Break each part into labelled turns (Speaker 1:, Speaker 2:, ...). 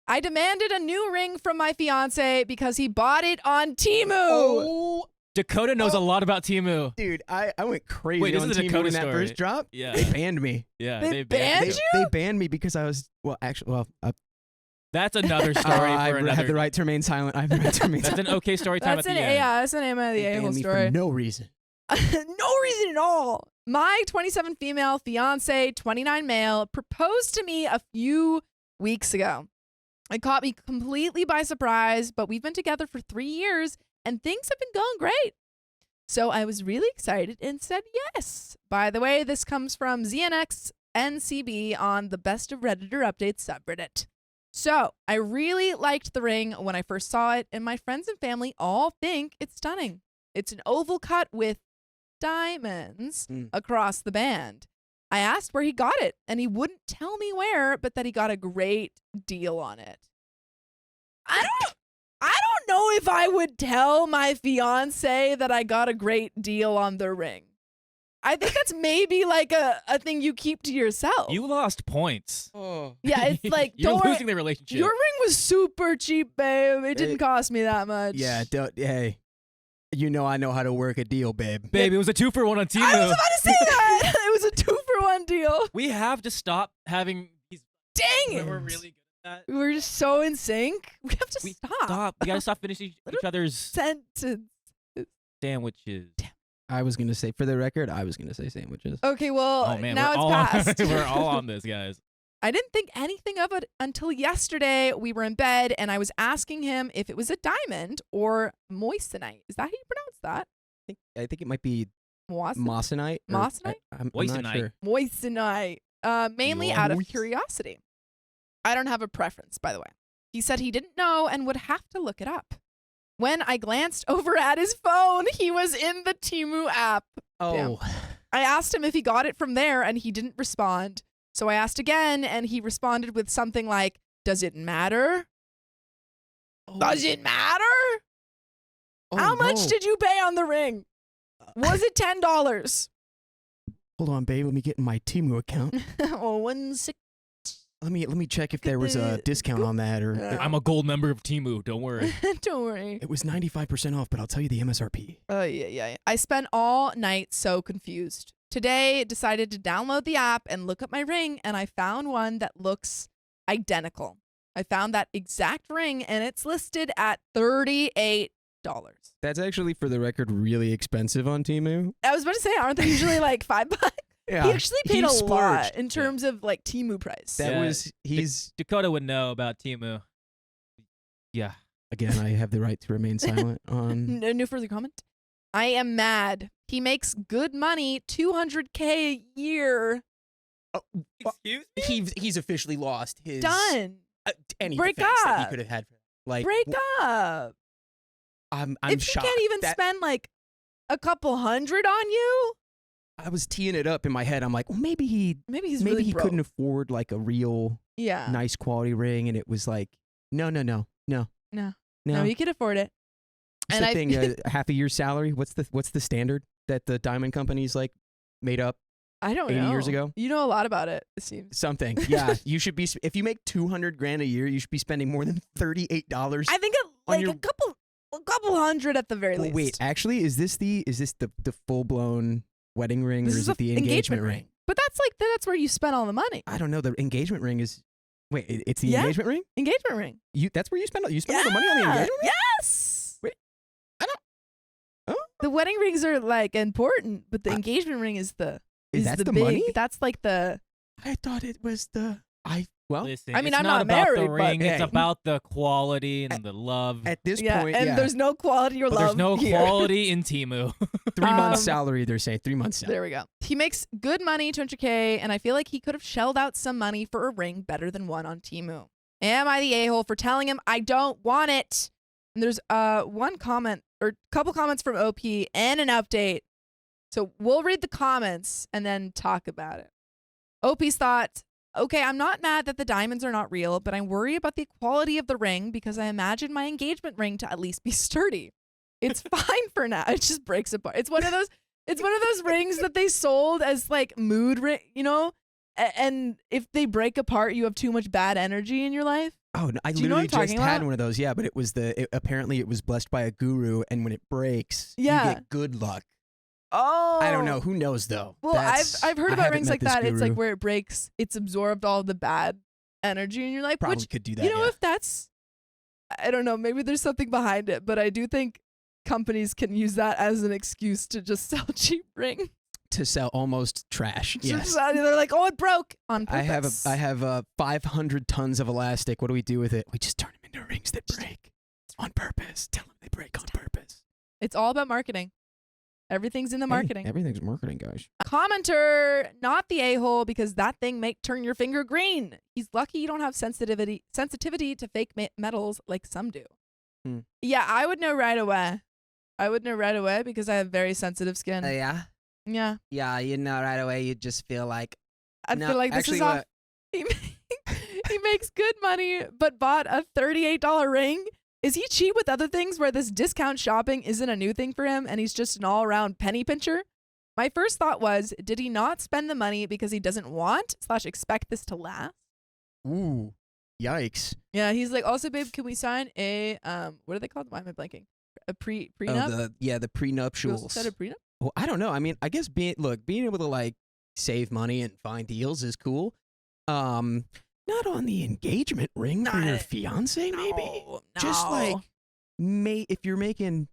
Speaker 1: I demanded a new ring from my fiance because he bought it on TEMU.
Speaker 2: Oh,
Speaker 3: Dakota knows a lot about TEMU.
Speaker 2: dude, I went crazy
Speaker 3: Wait, this
Speaker 2: on
Speaker 3: is a
Speaker 2: TEMU
Speaker 3: Dakota
Speaker 2: when that
Speaker 3: story.
Speaker 2: first dropped.
Speaker 3: Yeah.
Speaker 2: They banned me.
Speaker 3: Yeah,
Speaker 1: They banned you?
Speaker 2: They banned me because I was,
Speaker 3: That's another story
Speaker 2: I
Speaker 3: for
Speaker 2: have
Speaker 3: another.
Speaker 2: the right to remain silent. I have the right to remain
Speaker 3: That's
Speaker 2: silent.
Speaker 3: an okay story time
Speaker 1: That's
Speaker 3: at
Speaker 1: an
Speaker 3: the end.
Speaker 1: that's an Am I the
Speaker 2: They
Speaker 1: A-hole
Speaker 2: banned me
Speaker 1: story.
Speaker 2: for no reason.
Speaker 1: No reason at all. My 27 female fiance, 29 male, proposed to me a few weeks ago. It caught me completely by surprise, but we've been together for 3 years and things have been going great. So I was really excited and said yes. By the way, this comes from ZNXNCB on the Best of Redditor Updates subreddit. So I really liked the ring when I first saw it, and my friends and family all think it's stunning. It's an oval cut with diamonds across the band. I asked where he got it, and he wouldn't tell me where, but that he got a great deal on it. I don't know if I would tell my fiance that I got a great deal on the ring. I think that's maybe like a thing you keep to yourself.
Speaker 3: You lost points.
Speaker 2: Oh.
Speaker 1: Yeah, it's like,
Speaker 3: You're
Speaker 1: don't worry,
Speaker 3: losing the relationship.
Speaker 1: your ring was super cheap, babe. It didn't cost me that much.
Speaker 2: Yeah, hey, you know I know how to work a deal, babe.
Speaker 3: Babe, it was a 2-for-1 on TEMU.
Speaker 1: I was about to say that. It was a 2-for-1 deal.
Speaker 3: We have to stop having these.
Speaker 1: Dang it.
Speaker 3: We're really good at that.
Speaker 1: We're just so in sync. We have to
Speaker 3: We
Speaker 1: stop.
Speaker 3: Stop. We gotta stop finishing each other's
Speaker 1: Sentence.
Speaker 3: sandwiches.
Speaker 2: I was gonna say, for the record, I was gonna say sandwiches.
Speaker 1: Okay, well,
Speaker 3: Oh man,
Speaker 1: now
Speaker 3: we're
Speaker 1: it's
Speaker 3: all
Speaker 1: past.
Speaker 3: On, we're all on this, guys.
Speaker 1: I didn't think anything of it until yesterday. We were in bed, and I was asking him if it was a diamond or moissanite. Is that how you pronounce that?
Speaker 2: I think it might be
Speaker 1: Moissanite?
Speaker 2: moissanite.
Speaker 1: Moissanite?
Speaker 2: I'm
Speaker 3: Moissanite.
Speaker 2: not sure.
Speaker 1: Moissanite. Mainly out of curiosity. I don't have a preference, by the way. He said he didn't know and would have to look it up. When I glanced over at his phone, he was in the TEMU app.
Speaker 2: Oh,
Speaker 1: Damn. I asked him if he got it from there, and he didn't respond. So I asked again, and he responded with something like, "Does it matter? Does it matter? How much did you pay on the ring? Was it $10?
Speaker 2: Hold on, babe. Let me get in my TEMU account.
Speaker 1: Or 160?
Speaker 2: Let me check if there was a discount on that, or
Speaker 3: I'm a gold member of TEMU. Don't worry.
Speaker 1: Don't worry.
Speaker 2: it was 95% off. But I'll tell you the MSRP.
Speaker 1: Oh, yeah. I spent all night so confused. Today, decided to download the app and look up my ring, and I found one that looks identical. I found that exact ring, and it's listed at $38.
Speaker 2: That's actually, for the record, really expensive on TEMU.
Speaker 1: I was about to say, aren't they usually like $5?
Speaker 2: Yeah,
Speaker 1: He actually paid a lot
Speaker 2: splurged.
Speaker 1: in terms of like TEMU price.
Speaker 2: That
Speaker 3: Yeah.
Speaker 2: was
Speaker 3: Dakota would know about TEMU. Yeah.
Speaker 2: Again, I have the right to remain silent on.
Speaker 1: No further comment. I am mad. He makes good money, $200K a year.
Speaker 3: Excuse me?
Speaker 2: He's officially lost his
Speaker 1: Done.
Speaker 2: Any
Speaker 1: Break
Speaker 2: defense that he
Speaker 1: up.
Speaker 2: could have had. Like,
Speaker 1: Break up.
Speaker 2: I'm
Speaker 1: if
Speaker 2: shocked.
Speaker 1: he can't even
Speaker 2: that,
Speaker 1: spend like a couple hundred on you,
Speaker 2: I was teeing it up in my head. I'm like, well, maybe
Speaker 1: maybe he's
Speaker 2: maybe
Speaker 1: really
Speaker 2: he
Speaker 1: broke.
Speaker 2: couldn't afford like a real
Speaker 1: Yeah.
Speaker 2: nice quality ring, and it was like, no.
Speaker 1: No, he could afford it.
Speaker 2: It's the thing, half a year's salary. What's the standard that the diamond companies like made up?
Speaker 1: I don't
Speaker 2: 80
Speaker 1: know.
Speaker 2: years ago?
Speaker 1: You know a lot about it, it seems.
Speaker 2: Something. Yeah, you should be. If you make $200,000 a year, you should be spending more than $38.
Speaker 1: I think like a couple hundred at the very
Speaker 2: Well,
Speaker 1: least.
Speaker 2: wait, actually, is this the full blown wedding ring,
Speaker 1: This
Speaker 2: or
Speaker 1: is
Speaker 2: is it the
Speaker 1: a
Speaker 2: engagement ring?
Speaker 1: But that's where you spend all the money.
Speaker 2: I don't know. The engagement ring is. Wait, it's the
Speaker 1: Yeah.
Speaker 2: engagement ring.
Speaker 1: Engagement ring.
Speaker 2: That's where you spend all the money on the engagement ring.
Speaker 1: Yes.
Speaker 2: Wait, I don't. Oh,
Speaker 1: The wedding rings are like important, but the engagement ring is the
Speaker 2: that's the
Speaker 1: big,
Speaker 2: money?
Speaker 1: That's like the.
Speaker 2: I thought it was the.
Speaker 3: Listen,
Speaker 1: I mean,
Speaker 3: it's
Speaker 1: I'm
Speaker 3: not
Speaker 1: not
Speaker 3: about
Speaker 1: married,
Speaker 3: the
Speaker 1: but
Speaker 3: ring. It's
Speaker 2: hey.
Speaker 3: about the quality and the love.
Speaker 2: At this
Speaker 1: Yeah,
Speaker 2: point,
Speaker 1: and
Speaker 2: yeah.
Speaker 1: there's no quality or
Speaker 3: But
Speaker 1: love.
Speaker 3: there's no
Speaker 1: here.
Speaker 3: quality in TEMU.
Speaker 2: 3 months
Speaker 1: Um,
Speaker 2: salary. They're saying 3 months salary.
Speaker 1: There we go. He makes good money, 200K, and I feel like he could have shelled out some money for a ring better than one on TEMU. Am I the a-hole for telling him I don't want it? And there's one comment or couple comments from OP and an update. So we'll read the comments and then talk about it. OP's thought, okay, I'm not mad that the diamonds are not real, but I worry about the quality of the ring because I imagine my engagement ring to at least be sturdy. It's fine for now. It just breaks apart. It's one of those rings that they sold as like mood ring, you know? And if they break apart, you have too much bad energy in your life.
Speaker 2: Oh, no, I
Speaker 1: Do you know what
Speaker 2: literally
Speaker 1: I'm
Speaker 2: just
Speaker 1: talking
Speaker 2: had
Speaker 1: about?
Speaker 2: one of those. Yeah, but it was apparently it was blessed by a guru, and when it breaks,
Speaker 1: Yeah.
Speaker 2: you get good luck.
Speaker 1: Oh.
Speaker 2: I don't know. Who knows though?
Speaker 1: Well, I've heard
Speaker 2: I
Speaker 1: about
Speaker 2: haven't
Speaker 1: rings
Speaker 2: met
Speaker 1: like
Speaker 2: this
Speaker 1: that. It's like
Speaker 2: guru.
Speaker 1: where it breaks, it's absorbed all the bad energy, and you're like,
Speaker 2: Probably
Speaker 1: which
Speaker 2: could do that.
Speaker 1: you know,
Speaker 2: yeah.
Speaker 1: if that's, I don't know, maybe there's something behind it, but I do think companies can use that as an excuse to just sell cheap rings.
Speaker 2: To sell almost trash. Yes.
Speaker 1: They're like, oh, it broke on purpose.
Speaker 2: I have 500 tons of elastic. What do we do with it? We just turn them into rings that break on purpose. Tell them they break on purpose.
Speaker 1: It's all about marketing. Everything's in the marketing.
Speaker 2: Everything's marketing, guys.
Speaker 1: Commenter, not the a-hole because that thing may turn your finger green. He's lucky you don't have sensitivity to fake metals like some do. Yeah, I would know right away. Because I have very sensitive skin.
Speaker 2: Yeah.
Speaker 1: Yeah.
Speaker 2: Yeah, you know right away. You just feel like
Speaker 1: I'd
Speaker 2: no,
Speaker 1: feel like this
Speaker 2: actually,
Speaker 1: is off. He makes good money, but bought a $38 ring. Is he cheap with other things where this discount shopping isn't a new thing for him and he's just an all-around penny pincher? My first thought was, did he not spend the money because he doesn't want / expect this to last?
Speaker 2: ooh, yikes.
Speaker 1: Yeah, he's like, also, babe, can we sign a, what are they called? Why am I blanking? A prenup?
Speaker 2: The prenuptials.
Speaker 1: Said a prenup?
Speaker 2: Well, I don't know. I mean, I guess being able to like save money and find deals is cool. Not on the engagement ring for your fiance, maybe.
Speaker 1: No.
Speaker 2: Just like, if you're making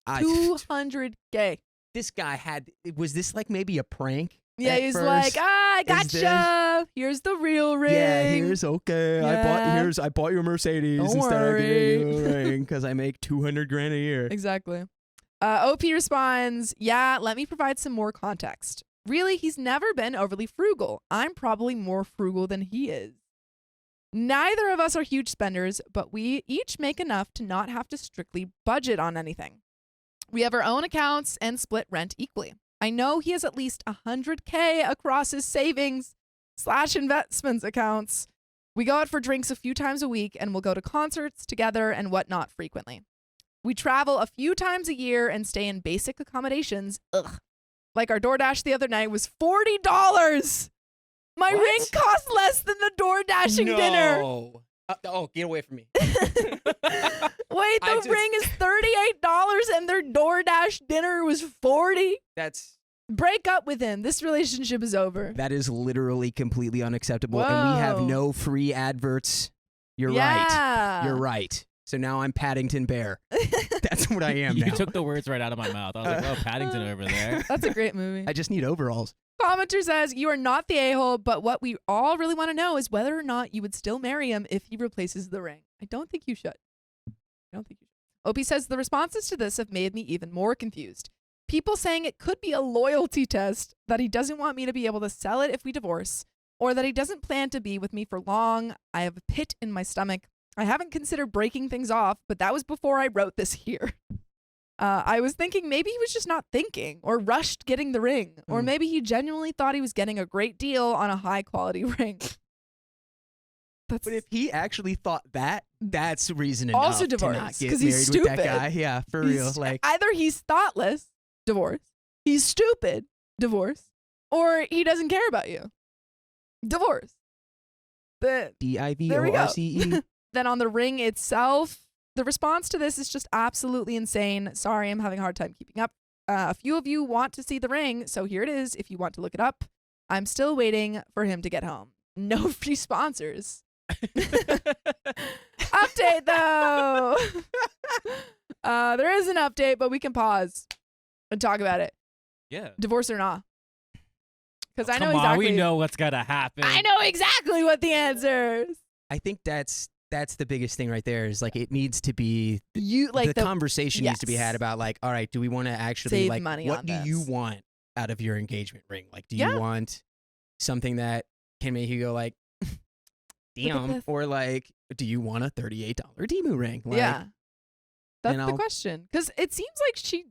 Speaker 1: $200K.
Speaker 2: This guy was this like maybe a prank?
Speaker 1: Yeah,
Speaker 2: at
Speaker 1: he's
Speaker 2: first?
Speaker 1: like, I gotcha. Here's the real ring.
Speaker 2: Yeah, okay.
Speaker 1: Yeah.
Speaker 2: I bought you a Mercedes
Speaker 1: Don't
Speaker 2: instead
Speaker 1: worry.
Speaker 2: of giving you a ring because I make $200,000 a year.
Speaker 1: Exactly. OP responds, yeah, let me provide some more context. Really, he's never been overly frugal. I'm probably more frugal than he is. Neither of us are huge spenders, but we each make enough to not have to strictly budget on anything. We have our own accounts and split rent equally. I know he has at least $100K across his savings / investments accounts. We go out for drinks a few times a week and we'll go to concerts together and whatnot frequently. We travel a few times a year and stay in basic accommodations. Ugh. Like our DoorDash the other night was $40. My
Speaker 2: What?
Speaker 1: ring cost less than the DoorDashing dinner.
Speaker 2: Get away from me.
Speaker 1: Wait, the ring is $38 and their DoorDash dinner was $40? Break up with him. This relationship is over.
Speaker 2: That is literally completely unacceptable. And we have
Speaker 1: Whoa.
Speaker 2: no free adverts. You're right.
Speaker 1: Yeah.
Speaker 2: You're right. So now I'm Paddington Bear. That's what I am
Speaker 3: You
Speaker 2: now.
Speaker 3: took the words right out of my mouth. I was like, oh, Paddington over there.
Speaker 1: That's a great movie.
Speaker 2: I just need overalls.
Speaker 1: Commenter says, you are not the a-hole, but what we all really want to know is whether or not you would still marry him if he replaces the ring. I don't think you should. Opie says, the responses to this have made me even more confused. People saying it could be a loyalty test, that he doesn't want me to be able to sell it if we divorce, or that he doesn't plan to be with me for long. I have a pit in my stomach. I haven't considered breaking things off, but that was before I wrote this here. I was thinking maybe he was just not thinking or rushed getting the ring, or maybe he genuinely thought he was getting a great deal on a high quality ring.
Speaker 2: But if he actually thought that, that's reason enough
Speaker 1: also
Speaker 2: to
Speaker 1: divorce,
Speaker 2: not get
Speaker 1: 'cause
Speaker 2: married
Speaker 1: he's
Speaker 2: with that
Speaker 1: stupid.
Speaker 2: guy. Yeah, for real. Like
Speaker 1: either he's thoughtless, divorce, he's stupid, divorce, or he doesn't care about you, divorce. There we go.
Speaker 2: DIVORCE.
Speaker 1: Then on the ring itself, the response to this is just absolutely insane. Sorry, I'm having a hard time keeping up. A few of you want to see the ring, so here it is if you want to look it up. I'm still waiting for him to get home. No free sponsors. Update though. There is an update, but we can pause and talk about it.
Speaker 3: Yeah.
Speaker 1: Divorce or not? Because I know
Speaker 3: Come on,
Speaker 1: exactly.
Speaker 3: we know what's gonna happen.
Speaker 1: I know exactly what the answer is.
Speaker 2: I think that's the biggest thing right there is like it needs to be
Speaker 1: You like
Speaker 2: the conversation needs to be
Speaker 1: yes.
Speaker 2: had about like, all right, do we want to actually
Speaker 1: Save
Speaker 2: like
Speaker 1: money
Speaker 2: what
Speaker 1: on
Speaker 2: do you
Speaker 1: this.
Speaker 2: want out of your engagement ring? Like do
Speaker 1: Yeah.
Speaker 2: you want something that can make you go like damn, or like do you want a $38 TEMU ring? Like,
Speaker 1: yeah. That's
Speaker 2: you
Speaker 1: the
Speaker 2: know?
Speaker 1: question. Because it seems like she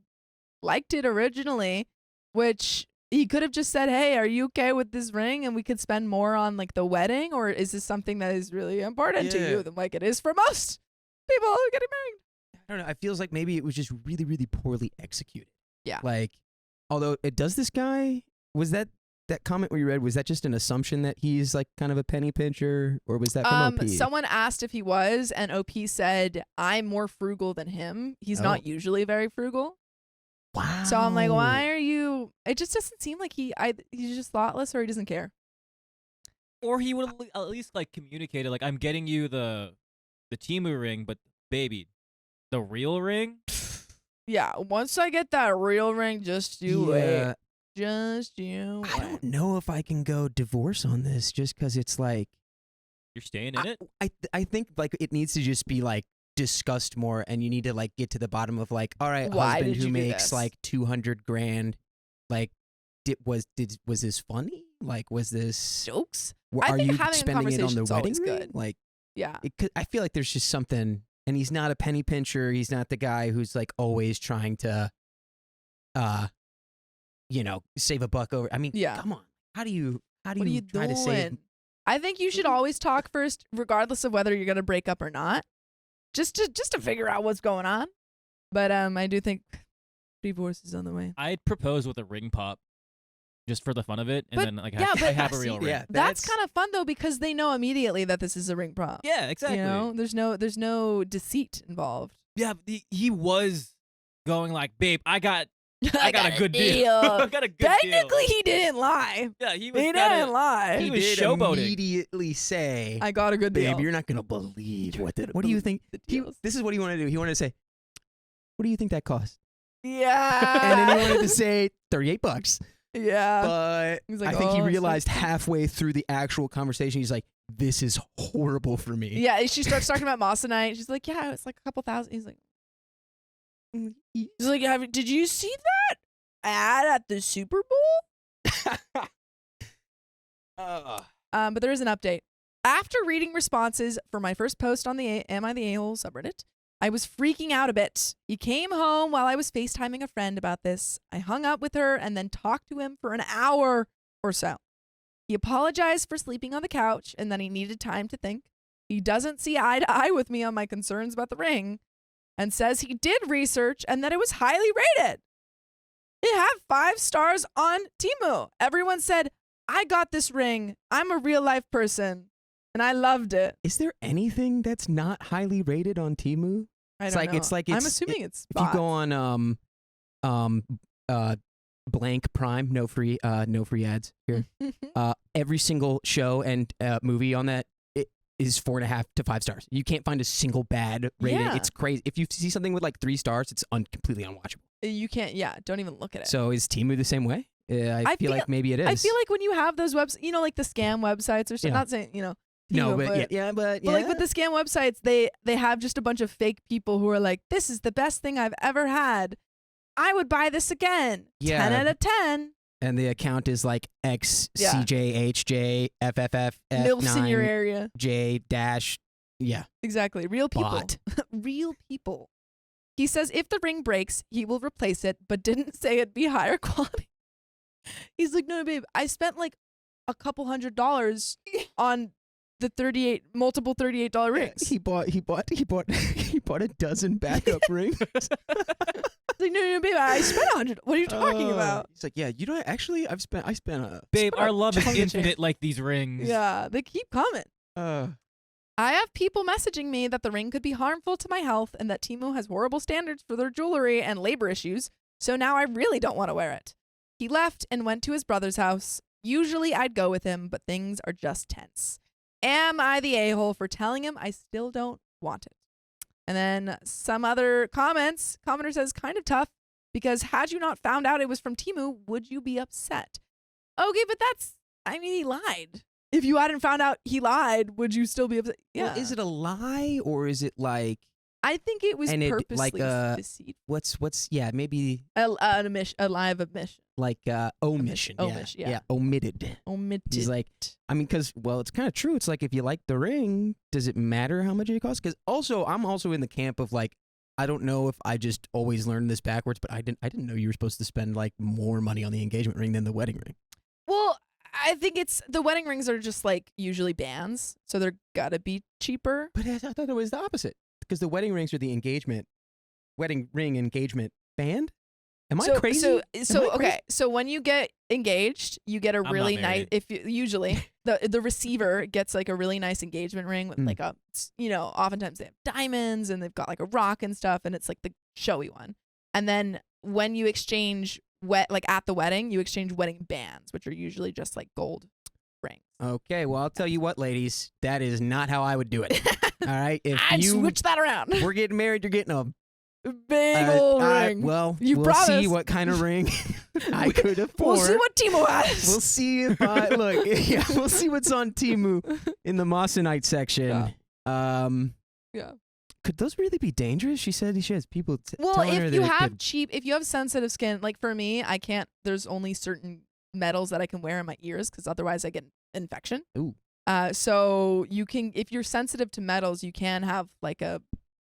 Speaker 1: liked it originally, which he could have just said, hey, are you okay with this ring? And we could spend more on like the wedding, or is this something that is really important to you than like it is for most people who are getting married?
Speaker 2: I don't know. It feels like maybe it was just really, really poorly executed.
Speaker 1: Yeah.
Speaker 2: Like, although it does this guy, was that that comment we read, was that just an assumption that he's like kind of a penny pincher, or was that from OP?
Speaker 1: Someone asked if he was, and OP said, "I'm more frugal than him. He's
Speaker 2: Oh.
Speaker 1: not usually very frugal."
Speaker 2: Wow.
Speaker 1: So I'm like, why are you? It just doesn't seem like he's just thoughtless, or he doesn't care.
Speaker 3: Or he would at least like communicated, like, I'm getting you the TEMU ring, but baby, the real ring?
Speaker 1: Yeah, once I get that real ring, just do it.
Speaker 2: Yeah,
Speaker 1: Just do
Speaker 2: I
Speaker 1: it.
Speaker 2: don't know if I can go divorce on this, just because it's like
Speaker 3: You're staying in it?
Speaker 2: I think like it needs to just be like discussed more, and you need to like get to the bottom of like, all right,
Speaker 1: Why
Speaker 2: husband
Speaker 1: did
Speaker 2: who
Speaker 1: you do
Speaker 2: makes
Speaker 1: this?
Speaker 2: like 200 grand, like was this funny? Like was this?
Speaker 1: Jokes?
Speaker 2: Are
Speaker 1: I think
Speaker 2: you
Speaker 1: having a
Speaker 2: spending it on the
Speaker 1: conversation's
Speaker 2: wedding
Speaker 1: always
Speaker 2: ring?
Speaker 1: good.
Speaker 2: Like
Speaker 1: Yeah.
Speaker 2: I feel like there's just something, and he's not a penny pincher. He's not the guy who's like always trying to, save a buck over. I mean,
Speaker 1: Yeah.
Speaker 2: come on. How do you
Speaker 1: What are you
Speaker 2: try to save?
Speaker 1: doing? I think you should always talk first, regardless of whether you're gonna break up or not. Just to figure out what's going on. But I do think divorce is on the way.
Speaker 3: I'd propose with a ring pop, just for the fun of it, and
Speaker 1: But-
Speaker 3: then like
Speaker 1: yeah,
Speaker 3: I
Speaker 1: but-
Speaker 3: have a real ring.
Speaker 2: Yeah,
Speaker 1: That's kind of fun though, because they know immediately that this is a ring prop.
Speaker 3: Yeah, exactly.
Speaker 1: You know, there's no deceit involved.
Speaker 3: Yeah, but he was going like, babe, I got a good deal. I got a good deal.
Speaker 1: Technically, he didn't lie.
Speaker 3: Yeah, he was
Speaker 1: He
Speaker 3: kinda-
Speaker 1: didn't lie.
Speaker 3: He was
Speaker 2: did
Speaker 3: showboating.
Speaker 2: immediately say,
Speaker 1: I got a good deal.
Speaker 2: babe, you're not gonna believe what
Speaker 1: gonna
Speaker 2: what do you think?
Speaker 1: the
Speaker 2: He,
Speaker 1: deals.
Speaker 2: this is what he wanted to do. He wanted to say, what do you think that cost?
Speaker 1: Yeah.
Speaker 2: And then he wanted to say $38.
Speaker 1: Yeah.
Speaker 2: But
Speaker 1: He's like,
Speaker 2: I think he
Speaker 1: "Oh, it's
Speaker 2: realized
Speaker 1: like-
Speaker 2: halfway through the actual conversation, he's like, this is horrible for me.
Speaker 1: Yeah, she starts talking about Moss tonight. She's like, yeah, it's like a couple thousand. He's like, he's like, did you see that ad at the Super Bowl? But there is an update. After reading responses for my first post on the Am I the A-hole subreddit, I was freaking out a bit. He came home while I was FaceTiming a friend about this. I hung up with her and then talked to him for an hour or so. He apologized for sleeping on the couch and that he needed time to think. He doesn't see eye to eye with me on my concerns about the ring and says he did research and that it was highly rated. It had 5 stars on TEMU. Everyone said, I got this ring. I'm a real life person. And I loved it.
Speaker 2: Is there anything that's not highly rated on Temu?
Speaker 1: I
Speaker 2: It's
Speaker 1: don't
Speaker 2: like-
Speaker 1: know.
Speaker 2: it's like
Speaker 1: I'm
Speaker 2: it's-
Speaker 1: assuming it's
Speaker 2: If you go on blank Prime, no free ads here. Every single show and movie on that is 4.5 to 5 stars. You can't find a single bad rating.
Speaker 1: Yeah.
Speaker 2: It's crazy. If you see something with like 3 stars, it's completely unwatchable.
Speaker 1: You can't, don't even look at it.
Speaker 2: So is Temu the same way? I feel like maybe it is.
Speaker 1: I feel like when you have those websites, like the scam websites or something,
Speaker 2: Yeah.
Speaker 1: not saying,
Speaker 2: no,
Speaker 1: Temu,
Speaker 2: but yeah.
Speaker 1: But like with the scam websites, they have just a bunch of fake people who are like, this is the best thing I've ever had. I would buy this again.
Speaker 2: Yeah.
Speaker 1: 10 out of 10.
Speaker 2: And the account is like X
Speaker 1: Yeah.
Speaker 2: CJHJ FFF
Speaker 1: MILFs in your
Speaker 2: F9
Speaker 1: area.
Speaker 2: J dash. Yeah.
Speaker 1: Exactly. Real people.
Speaker 2: Bot.
Speaker 1: Real people. He says if the ring breaks, he will replace it, but didn't say it'd be higher quality. He's like, no, babe, I spent like a couple $100 on the multiple $38 rings.
Speaker 2: He bought a dozen backup rings.
Speaker 1: He's like, no, babe, I spent $100. What are you talking about?
Speaker 2: He's like, yeah, you know, actually, I spent a
Speaker 3: Babe,
Speaker 1: Spent
Speaker 3: our
Speaker 1: a
Speaker 3: love is
Speaker 1: chunk of
Speaker 3: infinite
Speaker 1: change.
Speaker 3: like these rings.
Speaker 1: Yeah, they keep coming.
Speaker 2: uh,
Speaker 1: I have people messaging me that the ring could be harmful to my health and that Temu has horrible standards for their jewelry and labor issues, so now I really don't want to wear it. He left and went to his brother's house. Usually I'd go with him, but things are just tense. Am I the a-hole for telling him I still don't want it? And then some other comments. Commenter says, kind of tough, because had you not found out it was from Temu, would you be upset? Okay, but he lied. If you hadn't found out he lied, would you still be upset? Yeah.
Speaker 2: well, is it a lie or is it like
Speaker 1: I think it was
Speaker 2: And it,
Speaker 1: purposely
Speaker 2: like,
Speaker 1: deceitful.
Speaker 2: what's maybe
Speaker 1: A lie of omission.
Speaker 2: like omission.
Speaker 1: Omission, yeah.
Speaker 2: Omitted.
Speaker 1: Omitted.
Speaker 2: He's like, I mean, because it's kind of true. It's like if you like the ring, does it matter how much it costs? Because I'm also in the camp of like, I don't know if I just always learned this backwards, but I didn't know you were supposed to spend like more money on the engagement ring than the wedding ring.
Speaker 1: Well, I think the wedding rings are just like usually bands, so they're gotta be cheaper.
Speaker 2: But I thought it was the opposite because the wedding rings are the wedding ring engagement band. Am I crazy?
Speaker 1: So
Speaker 2: I
Speaker 1: okay. So when you get engaged, you get a
Speaker 3: not
Speaker 1: really nice.
Speaker 3: married.
Speaker 1: If you, usually the receiver gets like a really nice engagement ring with like a, oftentimes they have diamonds and they've got like a rock and stuff, and it's like the showy one. And then when you exchange at the wedding, you exchange wedding bands, which are usually just like gold rings.
Speaker 2: Okay, well, I'll tell you what, ladies, that is not how I would do it. All right, if
Speaker 1: I'd
Speaker 2: you
Speaker 1: switch that around.
Speaker 2: we're getting married, you're getting a
Speaker 1: Big old ring.
Speaker 2: Well,
Speaker 1: You
Speaker 2: we'll see
Speaker 1: promised.
Speaker 2: what kind of ring I could afford.
Speaker 1: We'll see what TEMU has.
Speaker 2: We'll see if I look. Yeah, we'll see what's on TEMU in the Moissanite section.
Speaker 1: Yeah.
Speaker 2: Could those really be dangerous? She said she has people
Speaker 1: Well,
Speaker 2: telling her
Speaker 1: if
Speaker 2: that
Speaker 1: you
Speaker 2: it
Speaker 1: have
Speaker 2: could.
Speaker 1: if you have sensitive skin, like for me, I can't. There's only certain metals that I can wear in my ears because otherwise I get infection.
Speaker 2: Ooh.
Speaker 1: So you can, if you're sensitive to metals, you can have like a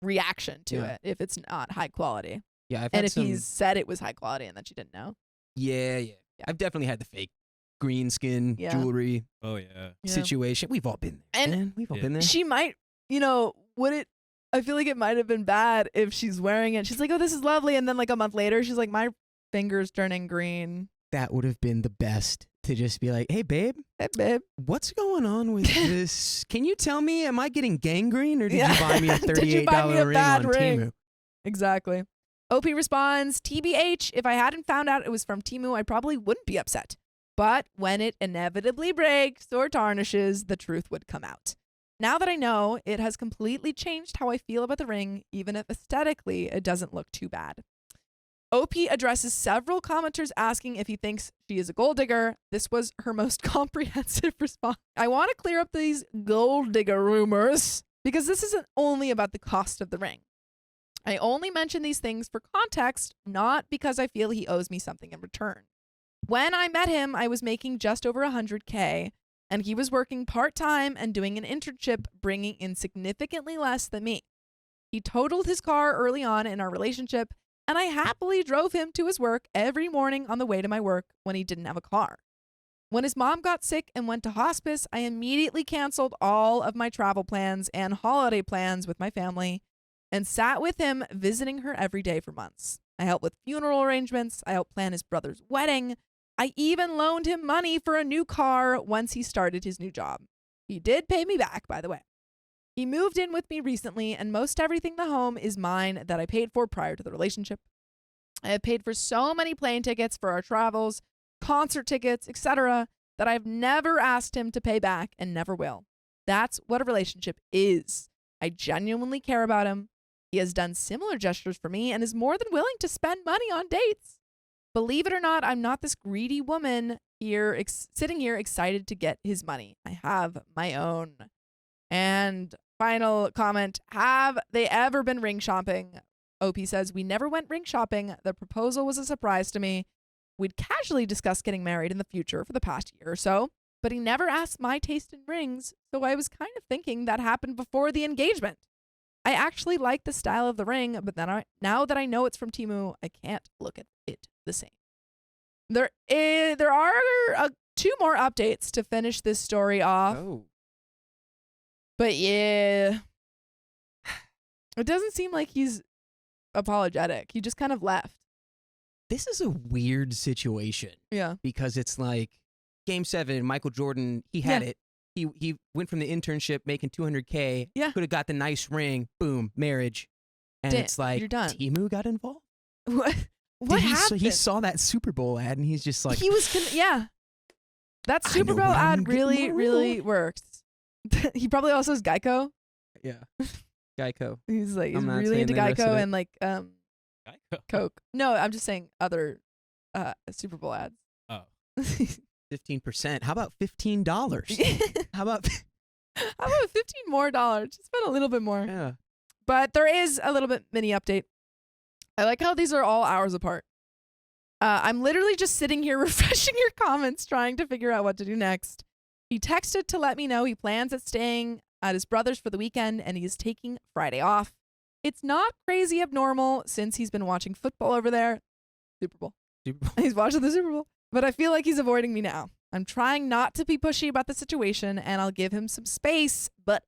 Speaker 1: reaction to
Speaker 2: Yeah.
Speaker 1: it if it's not high quality.
Speaker 2: Yeah, I've
Speaker 1: And
Speaker 2: had
Speaker 1: if
Speaker 2: some.
Speaker 1: he's said it was high quality and that you didn't know.
Speaker 2: Yeah.
Speaker 1: Yeah.
Speaker 2: I've definitely had the fake green skin
Speaker 1: Yeah.
Speaker 2: jewelry
Speaker 3: Oh yeah.
Speaker 1: Yeah.
Speaker 2: situation. We've all been there.
Speaker 1: And
Speaker 2: man. We've all
Speaker 3: Yeah.
Speaker 2: been there.
Speaker 1: She might, would it? I feel like it might have been bad if she's wearing it. She's like, "Oh, this is lovely," and then like a month later, she's like, "My finger's turning green."
Speaker 2: That would have been the best to just be like, "Hey, babe,
Speaker 1: Hey, babe.
Speaker 2: what's going on with this? Can you tell me? Am I getting gangrene, or did
Speaker 1: Yeah.
Speaker 2: you buy me a
Speaker 1: Did you
Speaker 2: $38
Speaker 1: buy me a
Speaker 2: ring
Speaker 1: bad
Speaker 2: on
Speaker 1: ring?
Speaker 2: TEMU?"
Speaker 1: Exactly. OP responds, TBH, if I hadn't found out it was from TEMU, I probably wouldn't be upset. But when it inevitably breaks or tarnishes, the truth would come out. Now that I know, it has completely changed how I feel about the ring, even if aesthetically it doesn't look too bad. OP addresses several commenters asking if he thinks she is a gold digger. This was her most comprehensive response. I want to clear up these gold digger rumors because this isn't only about the cost of the ring. I only mention these things for context, not because I feel he owes me something in return. When I met him, I was making just over $100K, and he was working part-time and doing an internship, bringing in significantly less than me. He totaled his car early on in our relationship, and I happily drove him to his work every morning on the way to my work when he didn't have a car. When his mom got sick and went to hospice, I immediately canceled all of my travel plans and holiday plans with my family and sat with him visiting her every day for months. I helped with funeral arrangements. I helped plan his brother's wedding. I even loaned him money for a new car once he started his new job. He did pay me back, by the way. He moved in with me recently, and most everything in the home is mine that I paid for prior to the relationship. I have paid for so many plane tickets for our travels, concert tickets, etc., that I've never asked him to pay back and never will. That's what a relationship is. I genuinely care about him. He has done similar gestures for me and is more than willing to spend money on dates. Believe it or not, I'm not this greedy woman here sitting here excited to get his money. I have my own. And final comment, have they ever been ring shopping? OP says, we never went ring shopping. The proposal was a surprise to me. We'd casually discussed getting married in the future for the past year or so, but he never asked my taste in rings, so I was kind of thinking that happened before the engagement. I actually like the style of the ring, but then now that I know it's from TEMU, I can't look at it the same. There are 2 more updates to finish this story off.
Speaker 2: Oh.
Speaker 1: But yeah, it doesn't seem like he's apologetic. He just kind of left.
Speaker 2: This is a weird situation
Speaker 1: Yeah.
Speaker 2: because it's like Game 7, Michael Jordan, he had
Speaker 1: Yeah.
Speaker 2: it. He went from the internship making $200K.
Speaker 1: Yeah.
Speaker 2: Could have got the nice ring. Boom, marriage. And
Speaker 1: Damn,
Speaker 2: it's like
Speaker 1: you're done.
Speaker 2: TEMU got involved.
Speaker 1: What happened?
Speaker 2: He saw that Super Bowl ad and he's just like,
Speaker 1: He was yeah. That
Speaker 2: I
Speaker 1: Super
Speaker 2: know
Speaker 1: Bowl
Speaker 2: what I'm
Speaker 1: ad
Speaker 2: getting
Speaker 1: really,
Speaker 2: my
Speaker 1: really
Speaker 2: ring.
Speaker 1: works. He probably also has Geico.
Speaker 2: yeah, Geico.
Speaker 1: He's like he's
Speaker 2: I'm not
Speaker 1: really
Speaker 2: saying
Speaker 1: into
Speaker 2: the rest of
Speaker 1: Geico
Speaker 2: it.
Speaker 1: and like Coke. No, I'm just saying other Super Bowl ads.
Speaker 3: Oh.
Speaker 2: 15%. How about $15? How about
Speaker 1: How about $15 more? Just spend a little bit more.
Speaker 2: yeah?
Speaker 1: But there is a little bit mini update. I like how these are all hours apart. I'm literally just sitting here refreshing your comments, trying to figure out what to do next. He texted to let me know he plans at staying at his brother's for the weekend and he's taking Friday off. It's not crazy abnormal since he's been watching football over there. Super Bowl. He's watching the Super Bowl. But I feel like he's avoiding me now. I'm trying not to be pushy about the situation and I'll give him some space, but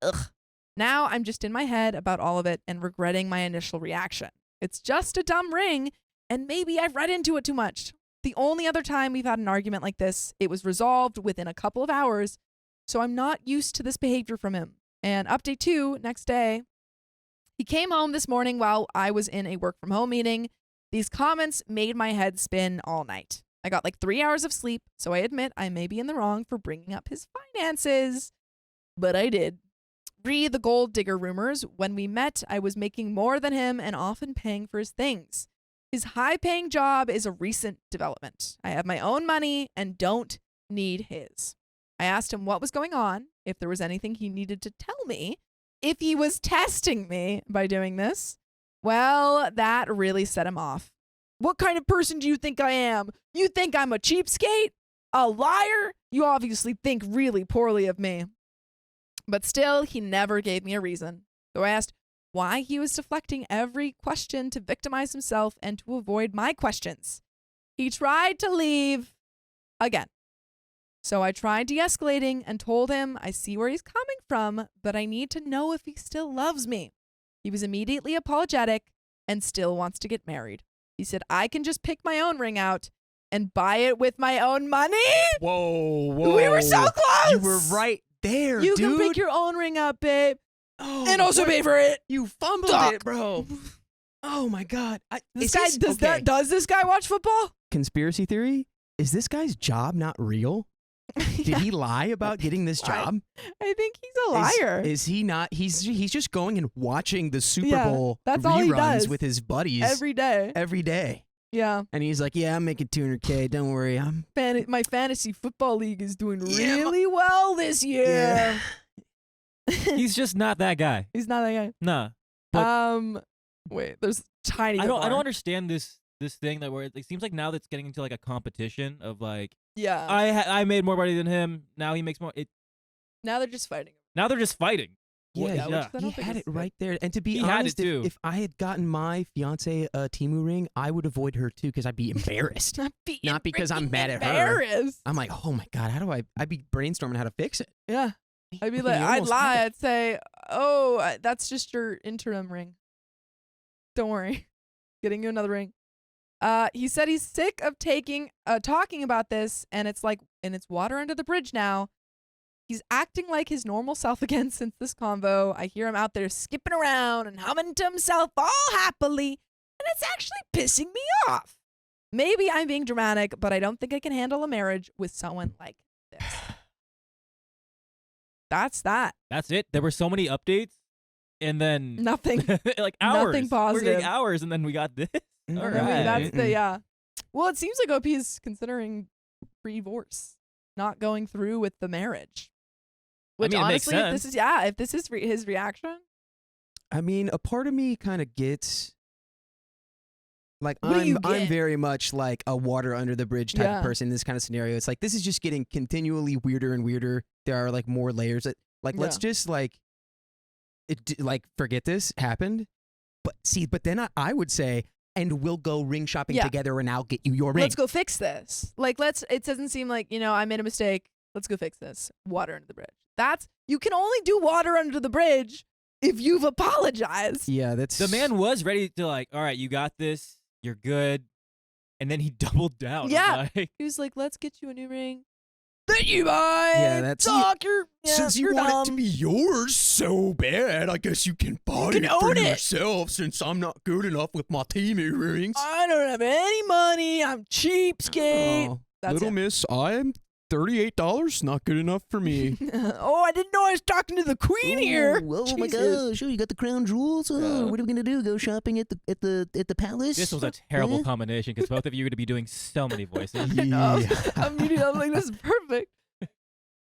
Speaker 1: now I'm just in my head about all of it and regretting my initial reaction. It's just a dumb ring And maybe I've read into it too much. The only other time we've had an argument like this, it was resolved within a couple of hours. So I'm not used to this behavior from him. And update 2, next day, he came home this morning while I was in a work from home meeting. These comments made my head spin all night. I got like 3 hours of sleep, so I admit I may be in the wrong for bringing up his finances. But I did. Read the gold digger rumors. When we met, I was making more than him and often paying for his things. His high-paying job is a recent development. I have my own money and don't need his. I asked him what was going on, if there was anything he needed to tell me, if he was testing me by doing this. Well, that really set him off. What kind of person do you think I am? You think I'm a cheapskate? A liar? You obviously think really poorly of me. But still, he never gave me a reason. So I asked why he was deflecting every question to victimize himself and to avoid my questions. He tried to leave again. So I tried de-escalating and told him I see where he's coming from, but I need to know if he still loves me. He was immediately apologetic and still wants to get married. He said, I can just pick my own ring out and buy it with my own money.
Speaker 2: Whoa.
Speaker 1: We were so close.
Speaker 2: You were right there,
Speaker 1: You
Speaker 2: dude.
Speaker 1: can pick your own ring up, babe.
Speaker 2: Oh,
Speaker 1: And also
Speaker 2: what-
Speaker 1: pay for it.
Speaker 2: You fumbled
Speaker 1: Duck.
Speaker 2: it, bro. Oh my God.
Speaker 1: Does this guy watch football?
Speaker 2: Conspiracy theory? Is this guy's job not real? Did he lie about getting this job?
Speaker 1: I think he's a liar.
Speaker 2: Is he not? He's just going and watching the Super
Speaker 1: Yeah,
Speaker 2: Bowl
Speaker 1: that's all he
Speaker 2: reruns
Speaker 1: does.
Speaker 2: with his buddies
Speaker 1: Every day.
Speaker 2: every day.
Speaker 1: Yeah.
Speaker 2: And he's like, yeah, I'm making $200K. Don't worry. I'm
Speaker 1: My fantasy football league is doing
Speaker 2: Yeah,
Speaker 1: really well this year.
Speaker 2: Yeah.
Speaker 3: He's just not that guy.
Speaker 1: He's not that guy.
Speaker 3: Nah. But
Speaker 1: Wait, there's tiny
Speaker 3: I
Speaker 1: bit
Speaker 3: don't
Speaker 1: more.
Speaker 3: understand this thing that where it seems like now that's getting into like a competition of like
Speaker 1: Yeah.
Speaker 3: I made more money than him. Now he makes more.
Speaker 1: Now they're just fighting.
Speaker 3: Now they're just fighting.
Speaker 2: Yeah,
Speaker 1: yeah, which
Speaker 3: yeah.
Speaker 1: I don't
Speaker 2: he
Speaker 1: think
Speaker 2: had
Speaker 1: is
Speaker 2: it right there. And to be
Speaker 3: He had
Speaker 2: honest,
Speaker 3: it too.
Speaker 2: if I had gotten my fiance a TEMU ring, I would avoid her too because I'd be embarrassed. Not because I'm mad at her.
Speaker 1: Embarrassed.
Speaker 2: I'm like, oh my God, how do I'd be brainstorming how to fix it.
Speaker 1: Yeah. I'd be
Speaker 2: Okay,
Speaker 1: like,
Speaker 2: you
Speaker 1: I'd
Speaker 2: almost
Speaker 1: lie.
Speaker 2: had it.
Speaker 1: I'd say, oh, that's just your interim ring. Don't worry. Getting you another ring. He said he's sick of talking about this, and it's water under the bridge now. He's acting like his normal self again since this convo. I hear him out there skipping around and humming to himself all happily, and it's actually pissing me off. Maybe I'm being dramatic, but I don't think I can handle a marriage with someone like this. That's that.
Speaker 3: That's it. There were so many updates, and then
Speaker 1: Nothing.
Speaker 3: like hours.
Speaker 1: Nothing
Speaker 3: We're
Speaker 1: positive.
Speaker 3: getting hours, and then we got this.
Speaker 1: And
Speaker 3: All
Speaker 1: then
Speaker 3: right.
Speaker 1: that's the yeah. Well, it seems like OP is considering pre-divorce, not going through with the marriage. Which
Speaker 3: mean, it makes
Speaker 1: honestly, if
Speaker 3: sense.
Speaker 1: this is his reaction,
Speaker 2: I mean, a part of me kind of gets like
Speaker 1: What do you
Speaker 2: I'm
Speaker 1: get?
Speaker 2: very much like a water under the bridge type
Speaker 1: Yeah.
Speaker 2: of person in this kind of scenario. It's like this is just getting continually weirder and weirder. There are like more layers. Let's just like forget this happened. But then I would say, and we'll go ring shopping
Speaker 1: Yeah.
Speaker 2: together and I'll get you your ring.
Speaker 1: let's go fix this. It doesn't seem like, I made a mistake. Let's go fix this. Water under the bridge. You can only do water under the bridge if you've apologized.
Speaker 2: Yeah, that's
Speaker 3: The man was ready to like, all right, you got this. You're good. And then he doubled down. I'm
Speaker 1: Yeah.
Speaker 3: like,
Speaker 1: He was like, let's get you a new ring. That you buy.
Speaker 2: Yeah, that's-
Speaker 1: Sucker. Yeah,
Speaker 4: Since you
Speaker 1: you're
Speaker 4: want
Speaker 1: dumb.
Speaker 4: it to be yours so bad, I guess you can buy
Speaker 1: can
Speaker 4: it for
Speaker 1: own it.
Speaker 4: yourself since I'm not good enough with my TEMU rings.
Speaker 1: I don't have any money. I'm cheapskate.
Speaker 2: Oh.
Speaker 1: That's
Speaker 4: Little
Speaker 1: it.
Speaker 4: miss, I'm $38. Not good enough for me.
Speaker 1: Oh, I didn't know I was talking to the queen here.
Speaker 2: Oh my
Speaker 1: Jesus.
Speaker 2: gosh! Oh, you got the crown jewels.
Speaker 1: Yeah.
Speaker 2: What are we gonna do? Go shopping at the palace?
Speaker 3: this was a terrible combination because both of you are going to be doing so many voices.
Speaker 1: I know.
Speaker 2: Yeah.
Speaker 1: Immediately, I'm like, this is perfect.